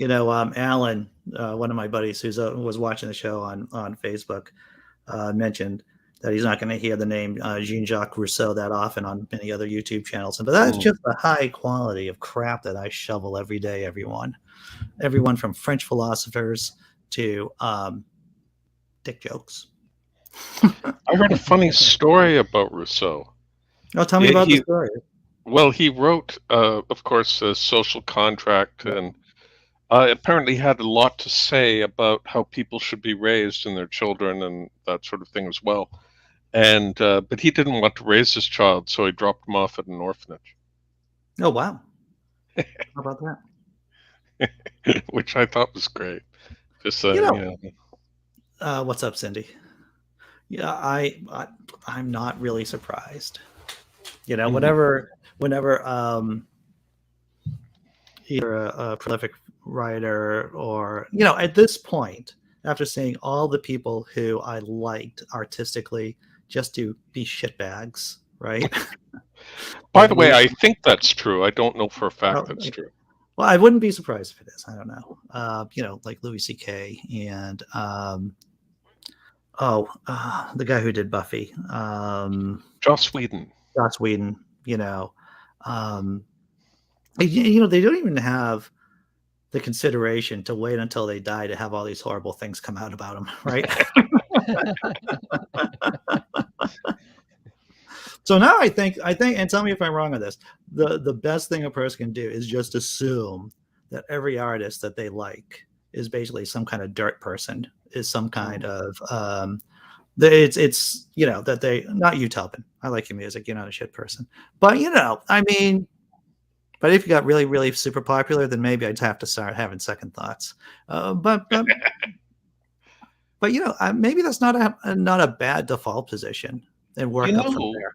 Alan, one of my buddies who was watching the show on Facebook, mentioned that he's not going to hear the name Jean-Jacques Rousseau that often on many other YouTube channels. But that's just the high quality of crap that I shovel every day, everyone from French philosophers to dick jokes. I heard a funny story about Rousseau. Oh, tell me about the story. Well, he wrote, of course, a social contract, and apparently had a lot to say about how people should be raised and their children and that sort of thing as well. And but he didn't want to raise his child, so he dropped him off at an orphanage. Oh, wow. How about that? Which I thought was great. Just what's up, Cindy? Yeah, I'm not really surprised. Whenever either a prolific writer or at this point, after seeing all the people who I liked artistically just to be shitbags, right? By the way, I think that's true. I don't know for a fact that's true. Well, I wouldn't be surprised if it is. I don't know. Like Louis C.K. and the guy who did Buffy, Joss Whedon. They don't even have the consideration to wait until they die to have all these horrible things come out about them, right? So now I think, and tell me if I'm wrong on this, the best thing a person can do is just assume that every artist that they like is basically some kind of dirt person, is some kind of it's that they, not you, Telvin, I like your music, you're not a shit person, but but if you got really, really super popular, then maybe I'd have to start having second thoughts. But maybe that's not a bad default position, and work up from there.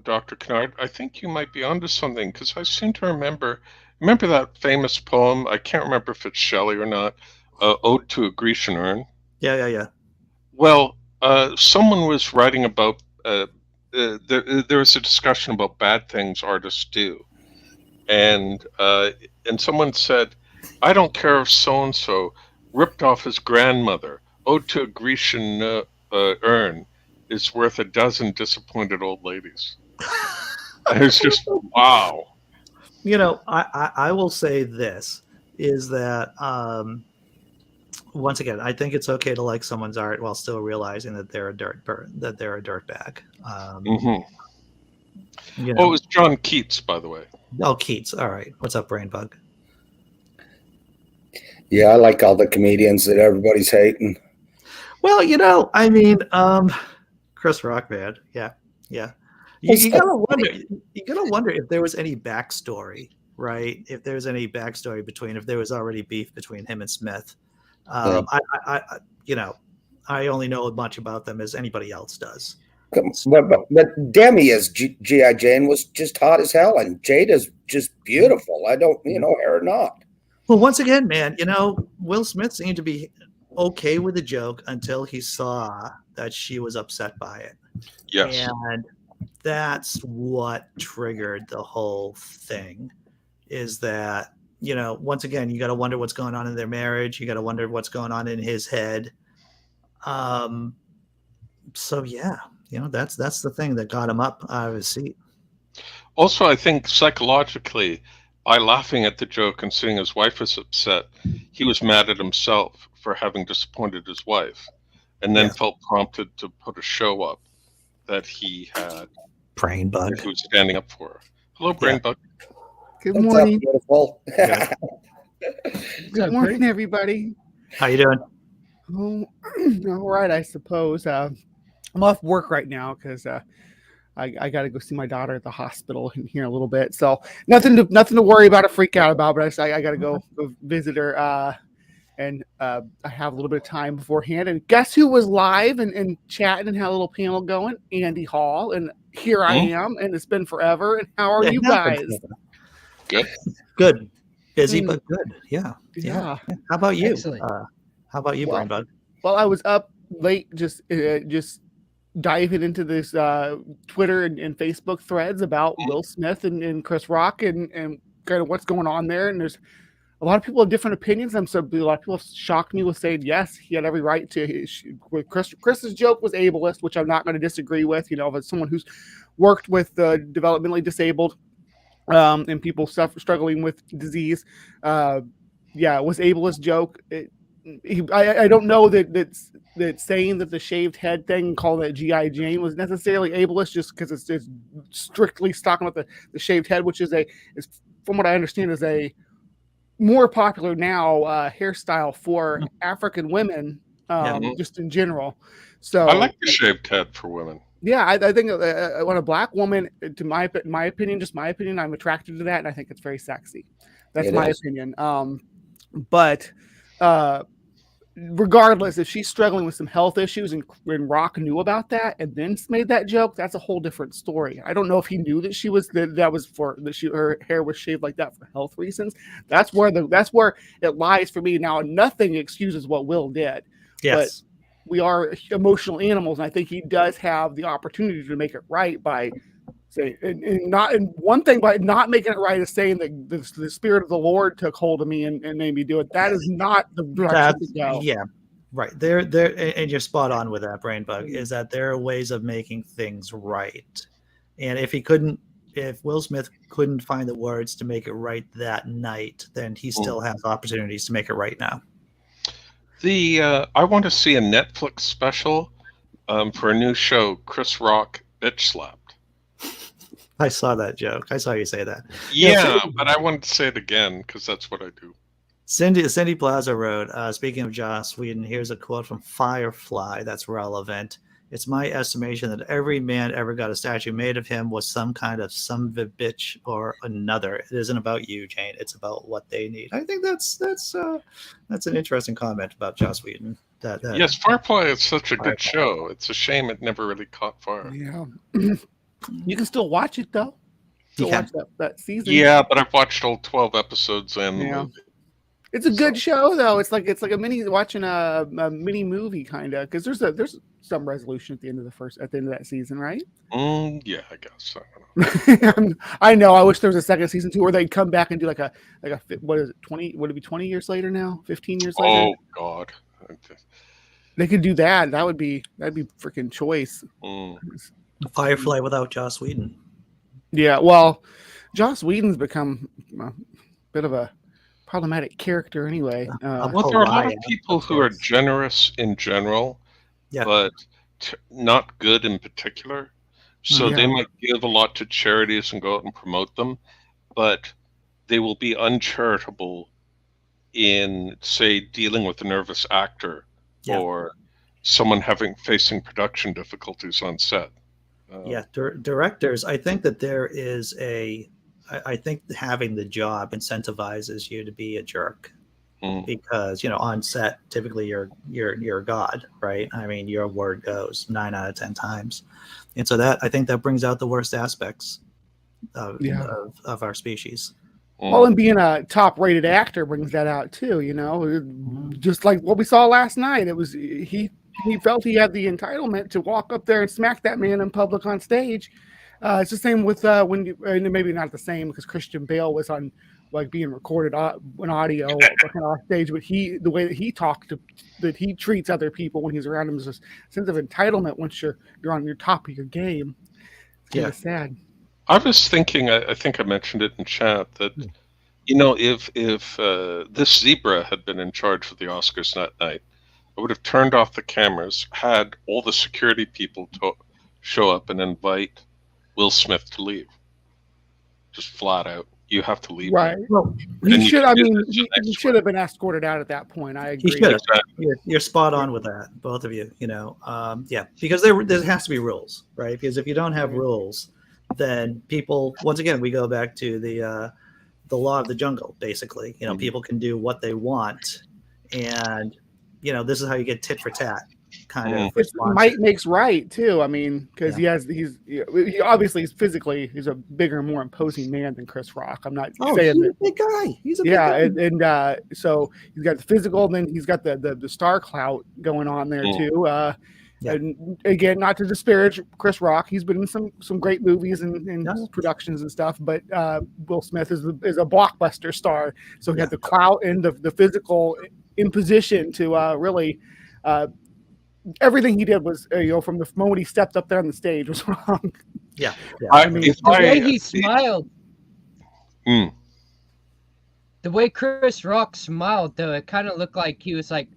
Dr. Kennard, I think you might be onto something, because I seem to remember that famous poem. I can't remember if it's Shelley or not. Ode to a Grecian Urn. Yeah. Well, someone was writing about there was a discussion about bad things artists do. And someone said, I don't care if so-and-so ripped off his grandmother. Ode to a Grecian urn is worth a dozen disappointed old ladies. It's just, wow. I will say this, is that once again, I think it's okay to like someone's art while still realizing that they're a dirtbag. It was John Keats, by the way. Oh, Keats. All right. What's up, Brainbug? Yeah, I like all the comedians that everybody's hating. Well, Chris Rock, man. Yeah. You gotta wonder if there was any backstory, right? If there's any backstory if there was already beef between him and Smith. I only know as much about them as anybody else does. But Demi as G.I. Jane was just hot as hell, and Jada's just beautiful. I don't, her or not. Well, once again, man, Will Smith seemed to be okay with the joke until he saw that she was upset by it. Yes. And that's what triggered the whole thing, is that, once again, you got to wonder what's going on in their marriage. You got to wonder what's going on in his head. So, yeah. That's the thing that got him up out of his seat. Also, I think psychologically, by laughing at the joke and seeing his wife was upset, he was mad at himself for having disappointed his wife, and then felt prompted to put a show up that he had. Brainbug. Who was standing up for her. Hello, Brainbug. Good morning. Up, beautiful? Good morning, everybody. How you doing? Oh, all right, I suppose. I'm off work right now because I got to go see my daughter at the hospital in here a little bit. So nothing to worry about or freak out about. But I got to go visit her, and I have a little bit of time beforehand. And guess who was live and chatting and had a little panel going? Andy Hall. And here I am, and it's been forever. And how are you guys? Good. Busy, but good. Yeah. How about you? How about you, Brainbug? Well, I was up late, just diving into this Twitter and Facebook threads about Will Smith and Chris Rock and kind of what's going on there. And there's a lot of people have different opinions. And so a lot of people shocked me with saying, yes, he had every right to. Chris's joke was ableist, which I'm not going to disagree with. As someone who's worked with developmentally disabled and people struggling with disease, it was ableist joke. I don't know that saying that the shaved head thing, called that G.I. Jane, was necessarily ableist, just because it's strictly talking about the shaved head, which is from what I understand, is a more popular now hairstyle for African women, just in general. So I like the shaved head for women. Yeah, I think when a black woman, to my opinion, just my opinion, I'm attracted to that, and I think it's very sexy. That's my opinion. But regardless, if she's struggling with some health issues and Rock knew about that and then made that joke, that's a whole different story. I don't know if he knew that her hair was shaved like that for health reasons. That's where it lies for me. Now, nothing excuses what Will did. Yes. But we are emotional animals, and I think he does have the opportunity to make it right by saying, by not making it right is saying that the Spirit of the Lord took hold of me and made me do it. That is not the direction to go. Yeah, right. There, and you're spot on with that, Brain Bug, is that there are ways of making things right. And if Will Smith couldn't find the words to make it right that night, then he still has opportunities to make it right now. I want to see a Netflix special for a new show, Chris Rock Bitch Slapped. I saw that joke. I saw you say that. Yeah, but I wanted to say it again because that's what I do. Cindy Plaza wrote, speaking of Joss Whedon, here's a quote from Firefly that's relevant. It's my estimation that every man ever got a statue made of him was some kind of son of a bitch or another. It isn't about you, Jane. It's about what they need. I think that's an interesting comment about Joss Whedon. Yes, Firefly is such a good show. It's a shame it never really caught fire. Yeah. You can still watch it though. Watch that season. Yeah, but I've watched all 12 episodes and the movie. It's a good show though. It's like watching a mini movie kind of, because there's some resolution at the end of that season, right? Yeah, I guess. I don't know. I know. I wish there was a second season too, where they'd come back and do like a what is it, 20? Would it be 20 years later now? 15 years later? Oh God. They could do that. That'd be freaking choice. Firefly without Joss Whedon. Yeah, well, Joss Whedon's become a bit of a problematic character anyway. Well, there are a lot of people who are generous in general, but not good in particular. So they might give a lot to charities and go out and promote them, but they will be uncharitable in, say, dealing with a nervous actor or someone facing production difficulties on set. Directors, I think that there is I think having the job incentivizes you to be a jerk, because on set typically you're God, right? I mean, your word goes 9 out of 10 times, and so I think that brings out the worst aspects of our species. Well, and being a top-rated actor brings that out too. Just like what we saw last night, it was he felt he had the entitlement to walk up there and smack that man in public on stage. It's the same with maybe not the same, because Christian Bale was on being recorded on audio off stage, but the way that he that he treats other people when he's around them is a sense of entitlement. Once you're on your top of your game, it's kind of sad. I was thinking, I think I mentioned it in chat, that if this zebra had been in charge of the Oscars that night, I would have turned off the cameras, had all the security people show up and invite Will Smith to leave. Just flat out. You have to leave. Right. Well, he should have been escorted out at that point. I agree. He should have. You're spot on with that, both of you. Because there has to be rules, right? Because if you don't have rules, then people, once again, we go back to the law of the jungle, basically. People can do what they want, and this is how you get tit for tat kind of. Might makes right too. I mean, because he obviously he's a bigger, more imposing man than Chris Rock. I'm not saying he's a big guy. He's a big guy. And so he's got the physical, and then he's got the star clout going on there too. Yeah. And again, not to disparage Chris Rock, he's been in some great movies and Yeah. productions and stuff. But Will Smith is a blockbuster star, so he Yeah. had the clout and the physical imposition to really. Everything he did was, from the moment he stepped up there on the stage was wrong. Yeah. I mean, if the I way he smiled, mm, the way Chris Rock smiled, though, it kind of looked like he was like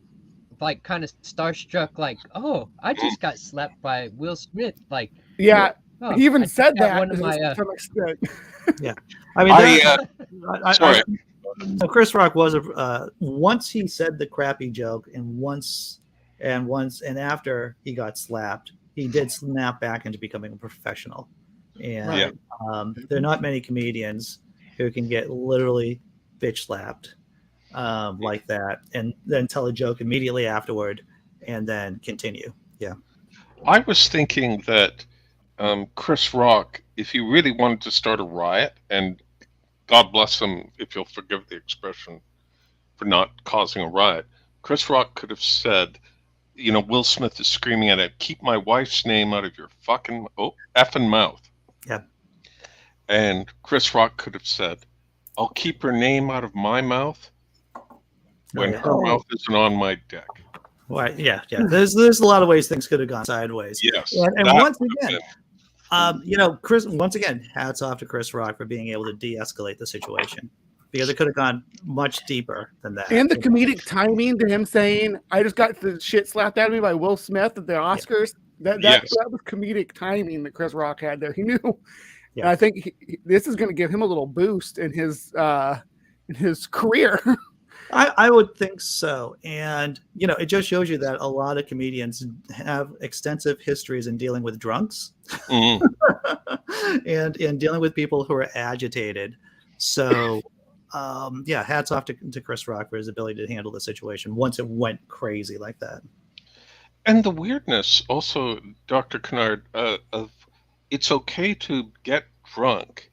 kind of starstruck, like, oh, I just got slapped by Will Smith. Like, Yeah, oh, he even I said got that one of my, to some extent. Yeah. I mean, sorry. so Chris Rock was once he said the crappy joke, and after he got slapped, he did snap back into becoming a professional. And there are not many comedians who can get literally bitch slapped like that, and then tell a joke immediately afterward, and then continue. Yeah. I was thinking that Chris Rock, if he really wanted to start a riot, and God bless him, if you'll forgive the expression, for not causing a riot, Chris Rock could have said, Will Smith is screaming at it, keep my wife's name out of your fucking effing mouth. Yeah. And Chris Rock could have said, I'll keep her name out of my mouth when her mouth isn't on my dick. Right. Yeah. There's a lot of ways things could have gone sideways. Yes. And once again, Chris. Once again, hats off to Chris Rock for being able to de-escalate the situation, because it could have gone much deeper than that. And the comedic timing to him saying, "I just got the shit slapped out of me by Will Smith at the Oscars." Yeah. That was comedic timing that Chris Rock had there. He knew. Yeah. And I think this is going to give him a little boost in his career. I would think so. And, it just shows you that a lot of comedians have extensive histories in dealing with drunks and in dealing with people who are agitated. So, hats off to Chris Rock for his ability to handle the situation once it went crazy like that. And the weirdness also, Dr. Kennard, of it's okay to get drunk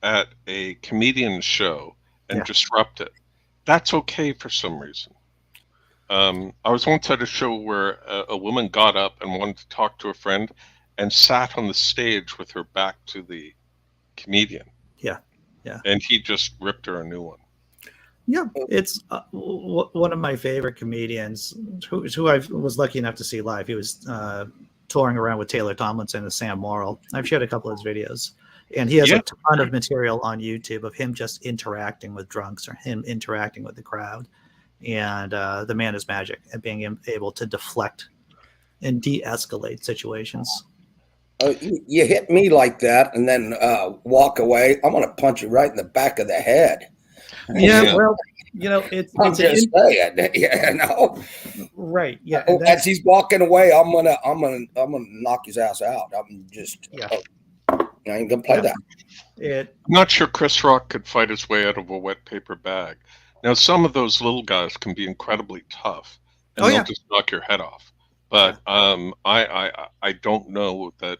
at a comedian show and disrupt it. That's okay for some reason. I was once at a show where a woman got up and wanted to talk to a friend and sat on the stage with her back to the comedian. Yeah. And he just ripped her a new one. Yeah, it's one of my favorite comedians who I was lucky enough to see live. He was touring around with Taylor Tomlinson and Sam Morrill. I've shared a couple of his videos. And he has a ton of material on YouTube of him just interacting with drunks or him interacting with the crowd. And the man is magic at being able to deflect and de-escalate situations. You hit me like that and then walk away, I'm going to punch you right in the back of the head. Yeah, well, it's just saying, right. Yeah. As he's walking away, I'm gonna knock his ass out. I'm just I ain't gonna play that. I'm not sure Chris Rock could fight his way out of a wet paper bag. Now, some of those little guys can be incredibly tough, and they'll just knock your head off. But I don't know that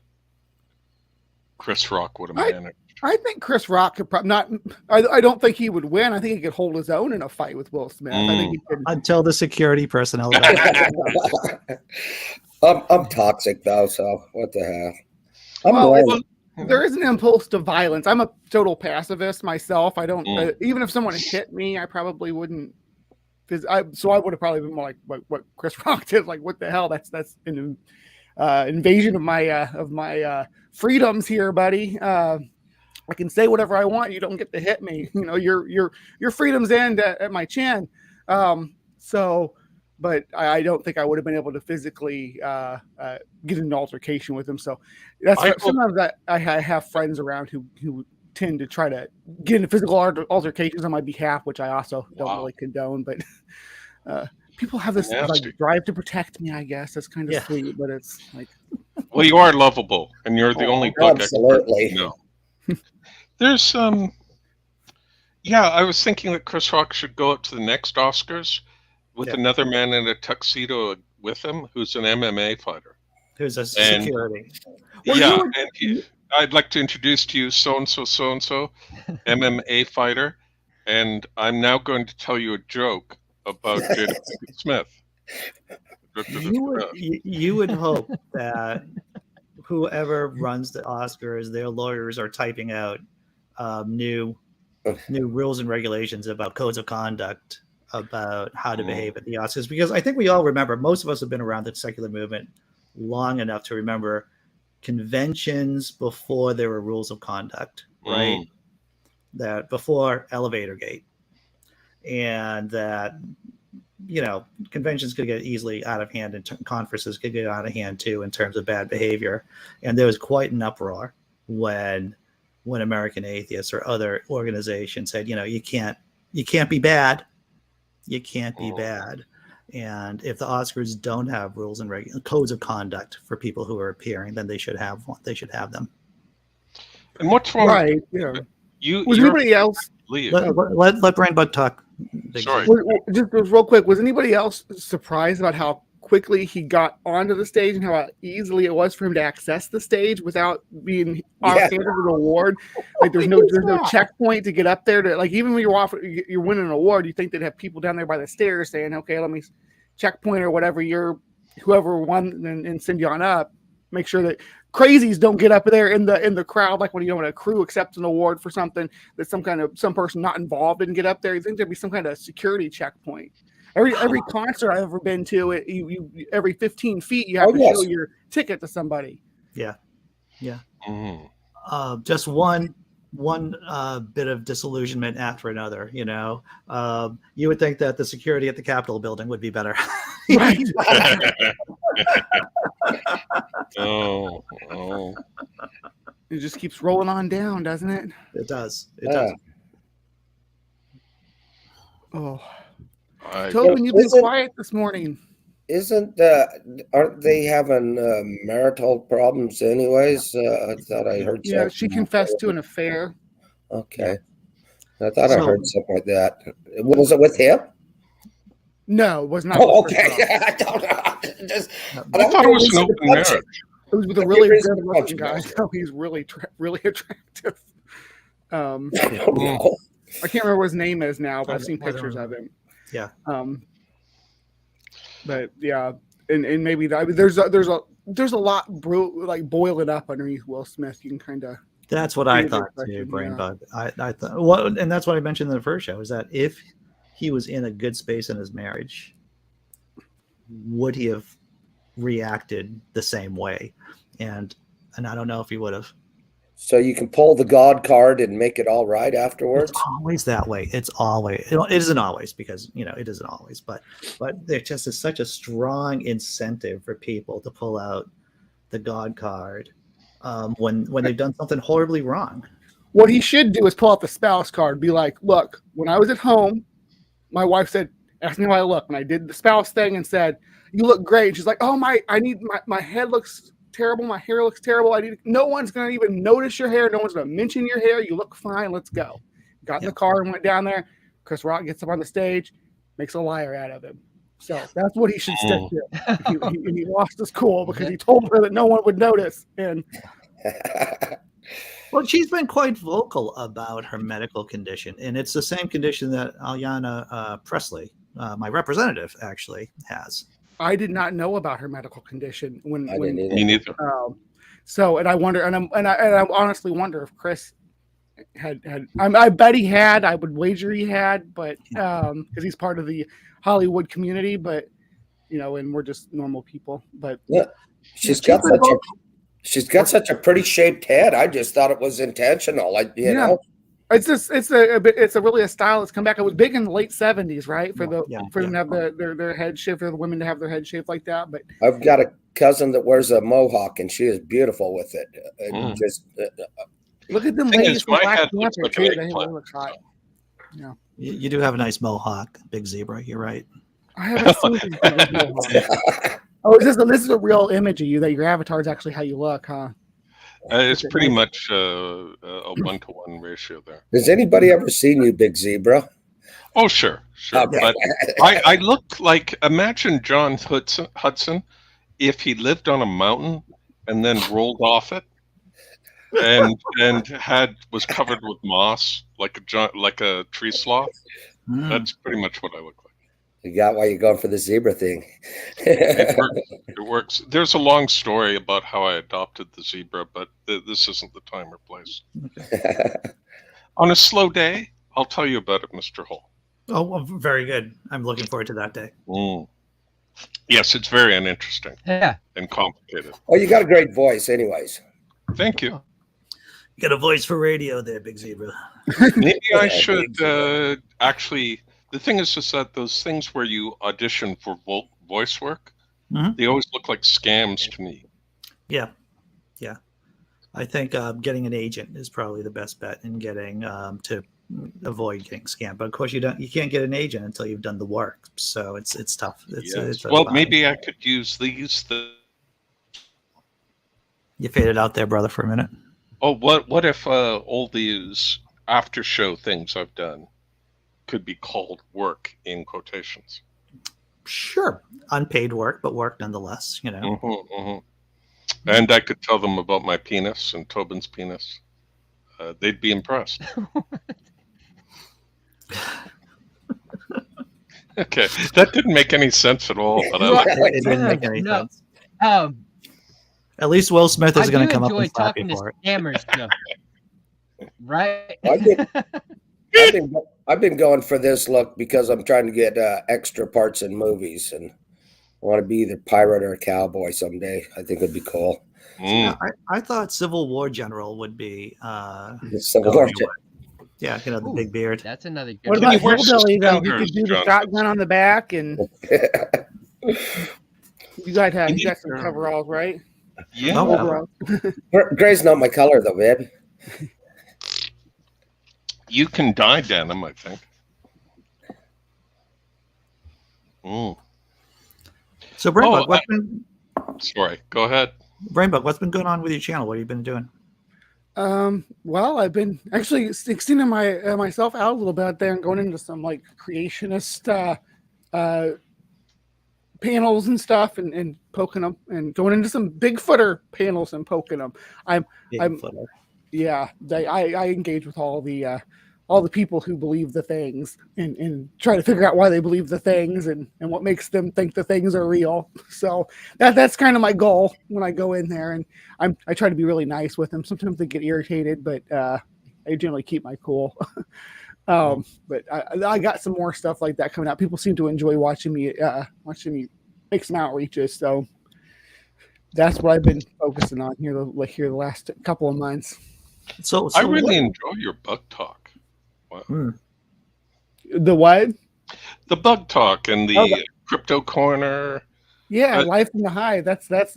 Chris Rock would have managed. I think Chris Rock could probably not. I don't think he would win. I think he could hold his own in a fight with Will Smith. I think he could. Until the security personnel. I'm toxic though, so what the hell? There is an impulse to violence. I'm a total pacifist myself. I don't even if someone hit me, I probably wouldn't. I would have probably been more like what Chris Rock did. Like, what the hell? That's an invasion of my freedoms here, buddy. I can say whatever I want. You don't get to hit me. Your freedoms end at my chin. But I don't think I would have been able to physically get in an altercation with him. So sometimes I have friends around who tend to try to get into physical altercations on my behalf, which I also don't really condone. But people have this drive to protect me. I guess that's kind of sweet, but it's like, well, you are lovable, and you're the only book absolutely. Expert. No. There's I was thinking that Chris Rock should go up to the next Oscars with another man in a tuxedo with him who's an MMA fighter. Who's a security. I'd like to introduce to you so-and-so, MMA fighter, and I'm now going to tell you a joke about Jada Pinkett Smith. you would hope that whoever runs the Oscars, their lawyers are typing out new rules and regulations about codes of conduct about how to behave at the Oscars, because I think we all remember, most of us have been around the secular movement long enough to remember conventions before there were rules of conduct, right? That before Elevator Gate, and that conventions could get easily out of hand, and conferences could get out of hand too in terms of bad behavior. And there was quite an uproar when American Atheists or other organizations said, you can't be bad. You can't be bad. And if the Oscars don't have rules and codes of conduct for people who are appearing, then they should have one. They should have them. And what's wrong? Right. Yeah. Was anybody else? Let Brain Bug talk. Sorry. Just real quick, was anybody else surprised about how quickly he got onto the stage and how easily it was for him to access the stage without being handed an award? Like there's no checkpoint to get up there to, like, even when you're winning an award, you think they'd have people down there by the stairs saying, okay, let me checkpoint or whatever, whoever won and send you on up. Make sure that crazies don't get up there in the crowd, like when a crew accepts an award for something that some person not involved didn't get up there. You think there'd be some kind of security checkpoint. Every concert I've ever been to, you every 15 feet you have to show your ticket to somebody. Yeah. Just one bit of disillusionment after another. You would think that the security at the Capitol building would be better. Right. Oh. It just keeps rolling on down, doesn't it? It does. It does. Oh. Tobin, you've been quiet this morning. Aren't they having marital problems anyways? I thought I heard something. Yeah, she confessed to an affair. Okay. I thought I heard something like that. Was it with him? No, it was not. Oh, okay. I don't know. I thought it was an open marriage. It was with a really good-looking guy. So he's really attractive. I don't know. I can't remember what his name is now, but I've seen pictures of him. Yeah. But yeah, and maybe there's a lot boiling up underneath Will Smith. You can kind of. That's what I thought too, Brain Bug. I thought, and that's what I mentioned in the first show, is that if he was in a good space in his marriage, would he have reacted the same way? And I don't know if he would have. So you can pull the God card and make it all right afterwards? It's always that way. It isn't always, because it isn't always, but there just is such a strong incentive for people to pull out the God card when they've done something horribly wrong. What he should do is pull out the spouse card, be like, look, when I was at home, my wife asked me how I look, and I did the spouse thing and said, you look great. And she's like, oh, my head looks terrible. My hair looks terrible. No one's going to even notice your hair. No one's going to mention your hair. You look fine. Let's go. Got in the car and went down there. Chris Rock gets up on the stage, makes a liar out of him. So that's what he should stick to. He lost his cool because he told her that no one would notice. And well, she's been quite vocal about her medical condition, and it's the same condition that Ayanna Presley, my representative, actually has. I did not know about her medical condition when me neither. And I wonder, and I honestly wonder if Chris had. I bet he had. I would wager he had, but because he's part of the Hollywood community, but and we're just normal people. But yeah, she's got such a pretty shaped head. I just thought it was intentional. You know. It's a really a style that's come back. It was big in the late 70s, right? For them to have their head shaved, for the women to have their head shaved like that. But I've got a cousin that wears a mohawk, and she is beautiful with it. Just look at them ladies from Black Panther too. They look hot. Yeah, you do have a nice mohawk, Big Zebra. You're right. I haven't seen this mohawk. Oh, this is a real image of you, that your avatar is actually how you look, huh? It's pretty much a 1-to-1 ratio there. Has anybody ever seen you, Big Zebra? Oh, sure. Okay. But I look like, imagine John Hudson if he lived on a mountain and then rolled off it and was covered with moss like a tree sloth. That's pretty much what I look like. You got why you're going for the zebra thing. It works. It works. There's a long story about how I adopted the zebra, but this isn't the time or place. On a slow day, I'll tell you about it, Mr. Hull. Oh, well, very good. I'm looking forward to that day. Yes, it's very uninteresting Yeah. and complicated. Oh, you got a great voice, anyways. Thank you. You got a voice for radio there, Big Zebra. Maybe I should actually. The thing is just that those things where you audition for voice work, they always look like scams to me. Yeah. I think getting an agent is probably the best bet in getting to avoid getting scammed. But of course, you can't get an agent until you've done the work. So it's tough. It's well, maybe I could use these. You faded out there, brother, for a minute. Oh, what if all these after show things I've done could be called work in quotations? Sure, unpaid work, but work nonetheless. You know. And I could tell them about my penis and Tobin's penis. They'd be impressed. Okay, that didn't make any sense at all. But it didn't make any sense. At least Will Smith is going to come up and slap you for it. Scammers, though. Right? I've been going for this look because I'm trying to get extra parts in movies, and I want to be either pirate or a cowboy someday. I think it'd be cool. I thought Civil War general would be Civil War. Yeah, the big beard. That's another good What about Hillbilly, though? You could do the shotgun on the back, and you got some coveralls, right? Yeah. Gray's not my color, though, babe. You can dye denim, I think. So, Brainbug, sorry, go ahead. Brainbug, what's been going on with your channel? What have you been doing? Well, I've been actually extending myself out a little bit there and going into some like creationist panels and stuff, and poking them, and going into some Bigfooter panels and poking them. I engage with all the people who believe the things and try to figure out why they believe the things and what makes them think the things are real. So that's kind of my goal when I go in there, and I try to be really nice with them. Sometimes they get irritated, but I generally keep my cool. But I got some more stuff like that coming out. People seem to enjoy watching me make some outreaches. So that's what I've been focusing on here the last couple of months. So I really enjoy your bug talk. Wow. The what? The bug talk and the crypto corner. Yeah, Life in the Hive. That's my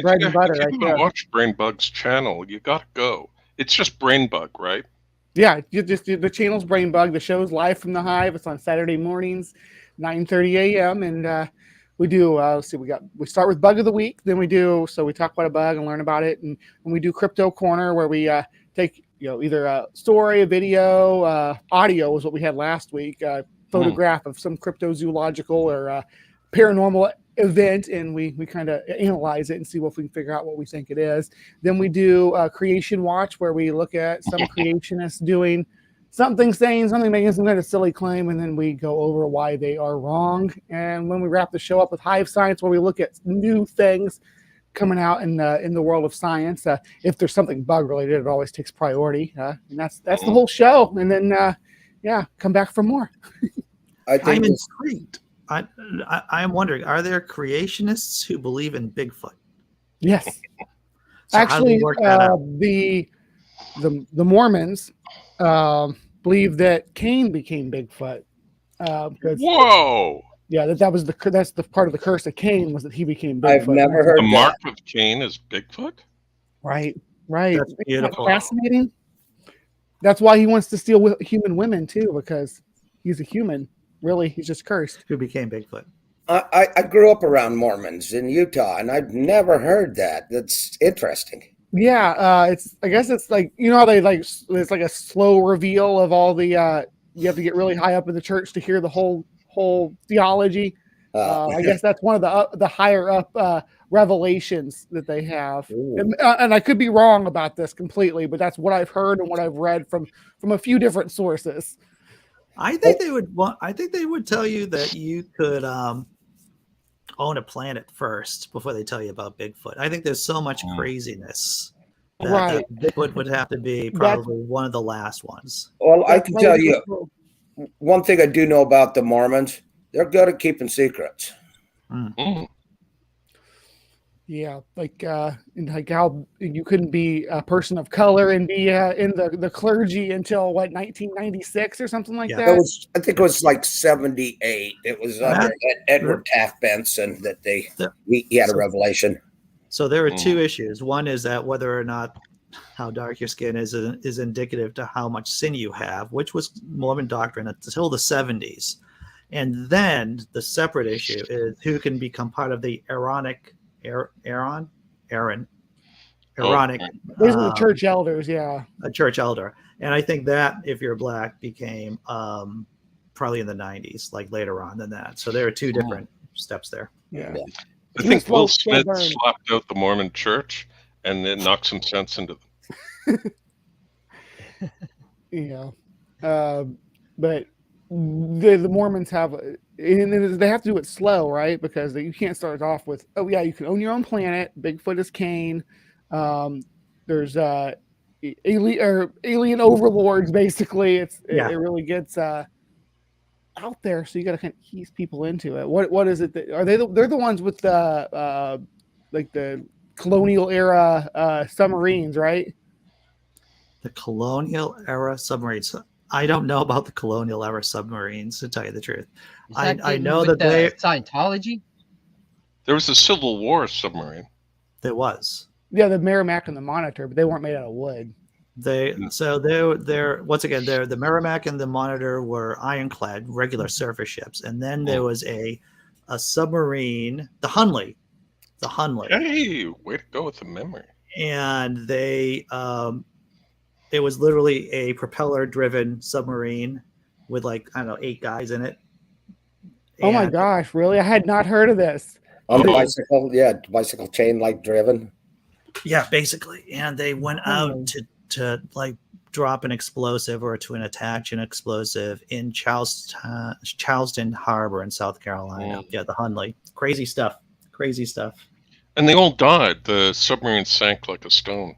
bread and butter. If you haven't watched Brainbug's channel, you gotta go. It's just Brainbug, right? Yeah, the channel's Brainbug. The show's Live from the Hive. It's on Saturday mornings, 9:30 a.m. And we do. We start with Bug of the Week. Then we talk about a bug and learn about it, and we do Crypto Corner, where we take either a story, a video, audio was what we had last week, photograph of some cryptozoological or paranormal event, and we kind of analyze it and see if we can figure out what we think it is. Then we do Creation Watch, where we look at some creationists doing something, saying something, making some kind of silly claim, and then we go over why they are wrong. And when we wrap the show up with Hive Science, where we look at new things coming out in the world of science. If there's something bug related, it always takes priority, and that's the whole show. And then come back for more. I'm intrigued. I'm wondering, are there creationists who believe in Bigfoot? Yes. So actually, the Mormons believe that Cain became Bigfoot. Whoa! Yeah, that's the part of the curse of Cain, was that he became Bigfoot. I've never heard the mark of Cain is Bigfoot. Right. That's beautiful. Fascinating. That's why he wants to steal human women too, because he's a human. Really, he's just cursed. Who became Bigfoot? I grew up around Mormons in Utah, and I've never heard that. That's interesting. Yeah, I guess it's like, how they it's like a slow reveal of all the. You have to get really high up in the church to hear the whole theology. I guess that's one of the higher up revelations that they have. And I could be wrong about this completely, but that's what I've heard and what I've read from a few different sources. I think they would want. I think they would tell you that you could own a planet first before they tell you about Bigfoot. I think there's so much craziness that Bigfoot would have to be probably one of the last ones. Well, I That's can why tell we you go- one thing I do know about the Mormons. They're good at keeping secrets. Mm. Yeah, like how you couldn't be a person of color and be in the clergy until what 1996 or something like Yeah. It that. was, I think it was like 78. It was under Edward Taft Benson that he had a revelation. So there are two issues. One is that whether or not how dark your skin is indicative to how much sin you have, which was Mormon doctrine until the 70s. And then the separate issue is who can become part of the Aaronic. These are the church elders, yeah. A church elder. And I think that if you're black became probably in the 90s, like later on than that. So there are two different steps there. Yeah. I think Will Smith slapped out the Mormon church and then knocked some sense into them. Yeah. But the Mormons have, and they have to do it slow, right? Because you can't start off with, oh yeah, you can own your own planet. Bigfoot is Cain. There's alien overlords. Basically, it really gets out there. So you got to kind of ease people into it. What is it? Are they? They're the ones with the like the colonial era submarines, right? The colonial era submarines. I don't know about the colonial era submarines, to tell you the truth. I know that they Scientology. There was a Civil War submarine. There was. Yeah, the Merrimack and the Monitor, but they weren't made out of wood. They're once again the Merrimack and the Monitor were ironclad, regular surface ships, and then there was a submarine, the Hunley. Hey, way to go with the memory. And they it was literally a propeller-driven submarine with 8 guys in it. Oh my gosh, really? I had not heard of this. On the bicycle, bicycle chain driven. Yeah, basically. And they went out to drop an explosive or to attach an explosive in Charleston Harbor in South Carolina. Yeah, the Hunley. Crazy stuff. And they all died. The submarine sank like a stone.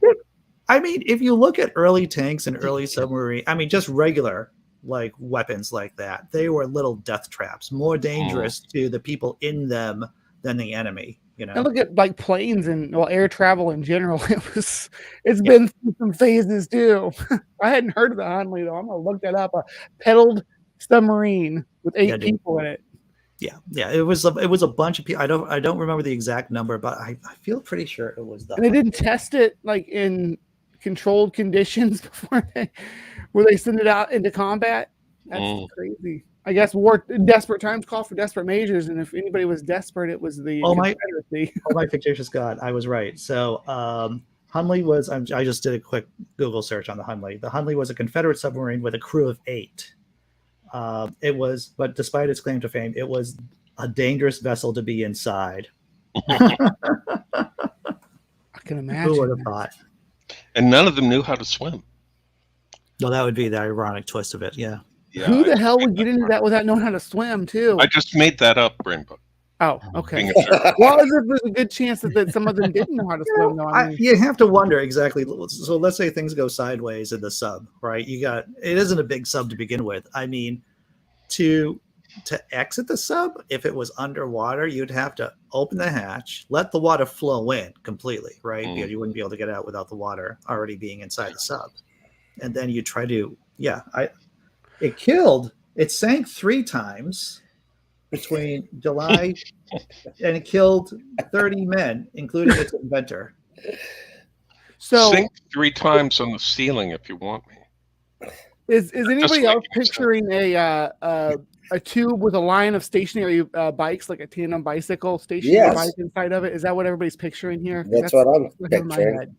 I mean, if you look at early tanks and early submarine, I mean, just regular weapons like that, they were little death traps, more dangerous to the people in them than the enemy. And look at planes and air travel in general. It's been through some phases too. I hadn't heard of the Hunley though. I'm gonna look that up. A pedaled submarine with 8 people in it. Yeah. It was a bunch of people. I don't remember the exact number, but I feel pretty sure it was And they didn't test it in controlled conditions before where they send it out into combat. That's crazy. I guess desperate times call for desperate measures, and if anybody was desperate, it was the Confederacy. My fictitious God, I was right. So Hunley was. I just did a quick Google search on the Hunley. The Hunley was a Confederate submarine with a crew of 8. It was, but despite its claim to fame, it was a dangerous vessel to be inside. I can imagine. Who would have thought? And none of them knew how to swim. No, that would be the ironic twist of it. Yeah. Who the hell would get into that without knowing how to swim, too? I just made that up, Rainbow. Oh, okay. Well, there's a good chance that some of them didn't know how to swim, though. You have to wonder exactly. So let's say things go sideways in the sub, right? It isn't a big sub to begin with. I mean, to exit the sub, if it was underwater, you'd have to open the hatch, let the water flow in completely, right? Because you wouldn't be able to get out without the water already being inside the sub. And then you try to, it sank 3 times between July, and it killed 30 men, including its inventor. So sink 3 times on the ceiling if you want me. Is anybody else picturing a tube with a line of stationary bikes, like a tandem bicycle, stationary bike inside of it? Is that what everybody's picturing here? That's what I'm picturing.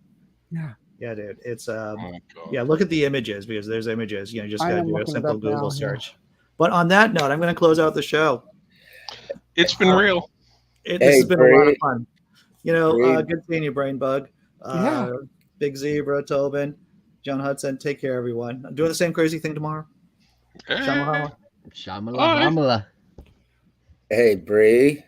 Yeah, dude. It's look at the images, because there's images. You just gotta do a simple Google search. But on that note, I'm gonna close out the show. It's been real. This has been a lot of fun. Good seeing you, Brain Bug. Big Zebra, Tobin, John Hudson. Take care, everyone. I'm doing the same crazy thing tomorrow. Hey, Shamala. Shamala Bye. hamala. Hey, Bree.